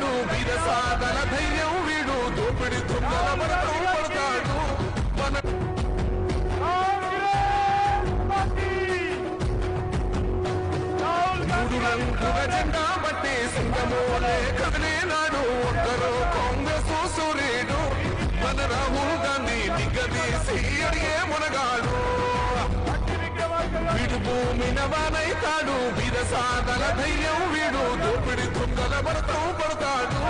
తాడు వీర సాధన ధైర్యం వీడు దోపిడి దొంగల భరతం పడతాడు మన మూడు రంగుల జెండా బట్టి సింగమోలే కదిలే నాడు ఒక్కరో కాంగ్రెస్ సూర్యుడు మన రాహుల్ గాంధీ నిగ్గదీసి అడిగే మునగాడు వీడు భూమిన వానైతాడు వీర సాధన ధైర్యం వీడు దోపిడి దొంగల భరతం పడతాడు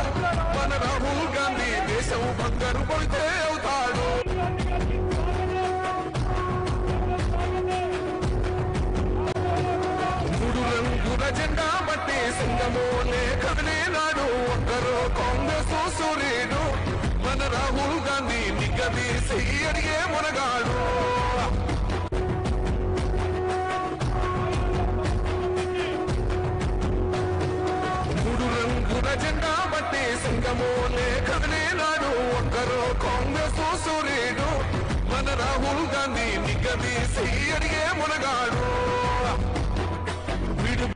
మన రాహుల్ గాంధీ దేశం బంగారు పడితే అవుతాడు మూడు రంగుల జెండా బట్టి సింగమోలే కదిలే నాడు ఒక్కరో కాంగ్రెస్ సూర్యుడు మన రాహుల్ గాంధీ నిగ్గదీసి అడిగే మునగాడు జెండా బట్టి సింగమోలే కదిలే నాడు ఒక్కరో కాంగ్రెస్ సూర్యుడు మన రాహుల్ గాంధీ నిగ్గదీసి అడిగే మునగాడు వీడు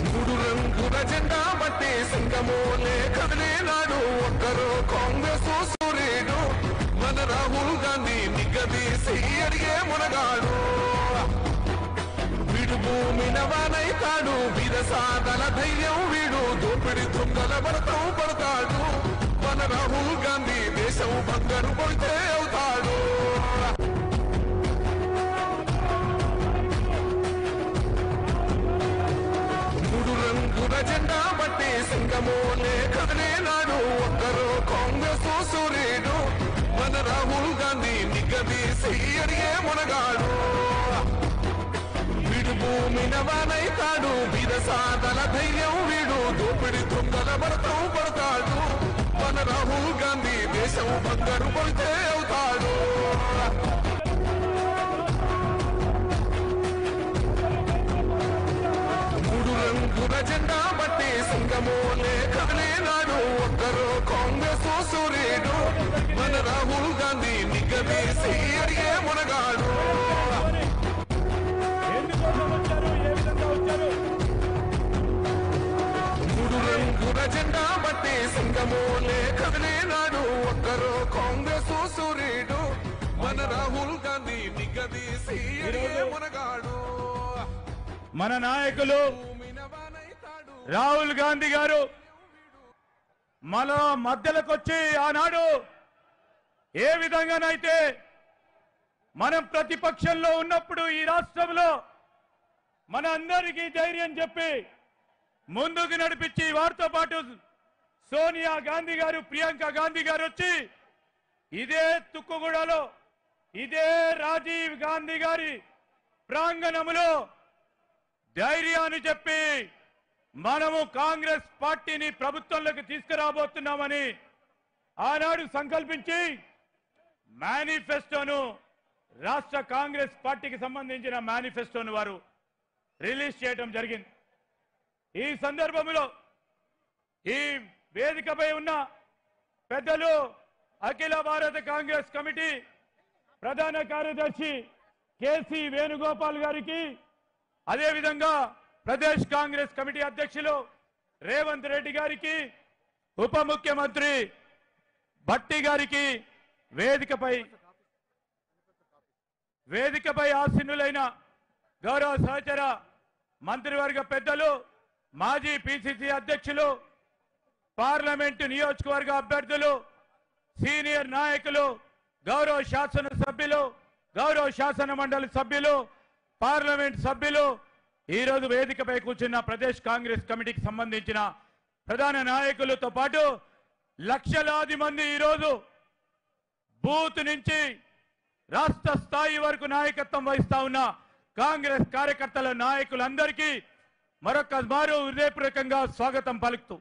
మూడు రంగుల జెండా బట్టి సింగమోలే కదిలే నాడు ఒక్కరో కాంగ్రెస్ సూర్యుడు మన రాహుల్ గాంధీ నిగ్గదీసి అడిగే మునగాడు భూమిన వానైతాడు వీర సాధన ధైర్యం వీడు దోపిడి దొంగల భరతం పడతాడు మన రాహుల్ గాంధీ దేశం బంగారు పడితే అవుతాడు మూడు రంగుల జెండా బట్టి సింగమోలే కదిలే నాడు ఒక్కరో కాంగ్రెస్ సూర్యుడు మన రాహుల్ గాంధీ నిగ్గదీసి అడిగే మునగాడు భూమిన వానైతాడు వీర సాధన ధైర్యం వీడు దోపిడి దొంగల భరతం పడతాడు మన రాహుల్ గాంధీ దేశం బంగారు పడితే అవుతాడు మూడు రంగుల జెండా బట్టి సింగమోలే కదిలే నాడు ఒక్కరో కాంగ్రెస్ సూర్యుడు మన రాహుల్ గాంధీ నిగ్గదీసి అడిగే మునగాడు మూడు రంగుల జెండా బట్టి సింగమోలే కదిలే నాడు ఒక్కరో కాంగ్రెస్ సూర్యుడు మన రాహుల్ గాంధీ నిగ్గదీసి అడిగే మునగాడు మన నాయకులు రాహుల్ గాంధీ గారు మన మధ్యలోకొచ్చి ఆనాడు ఏ విధంగానైతే మనం ప్రతిపక్షంలో ఉన్నప్పుడు ఈ రాష్ట్రంలో మన అందరికీ ధైర్యం చెప్పి ముందుకు నడిపించి వారితో పాటు సోనియా గాంధీ గారు ప్రియాంక గాంధీ గారు వచ్చి ఇదే తుక్కుగూడలో ఇదే రాజీవ్ గాంధీ గారి ప్రాంగణంలో ధైర్యాన్ని చెప్పి మనము కాంగ్రెస్ పార్టీని ప్రభుత్వంలోకి తీసుకురాబోతున్నామని ఆనాడు సంకల్పించి మేనిఫెస్టోను రాష్ట్ర కాంగ్రెస్ పార్టీకి సంబంధించిన మేనిఫెస్టోను వారు రిలీజ్ చేయడం జరిగింది. ఈ సందర్భంలో ఈ వేదికపై ఉన్న పెద్దలు అఖిల భారత కాంగ్రెస్ కమిటీ ప్రధాన కార్యదర్శి కేసీ వేణుగోపాల్ గారికి అదేవిధంగా ప్రదేశ్ కాంగ్రెస్ కమిటీ అధ్యక్షులు రేవంత్ రెడ్డి గారికి ఉప ముఖ్యమంత్రి భట్టి గారికి వేదికపై ఆసీనులైన గౌరవ సహచర మంత్రివర్గ పెద్దలు మాజీ పిసిసి అధ్యక్షులు పార్లమెంటు నియోజకవర్గ అభ్యర్థులు సీనియర్ నాయకులు గౌరవ శాసన సభ్యులు గౌరవ శాసన మండలి సభ్యులు పార్లమెంట్ సభ్యులు ఈరోజు వేదికపై కూర్చున్న ప్రదేశ్ కాంగ్రెస్ కమిటీకి సంబంధించిన ప్రధాన నాయకులతో పాటు లక్షలాది మంది ఈరోజు బూత్ నుంచి రాష్ట్ర స్థాయి వరకు నాయకత్వం వహిస్తా ఉన్న కాంగ్రెస్ కార్యకర్తల నాయకులందరికీ మరొక మారు హృదయపూర్వకంగా స్వాగతం పలుకుతూ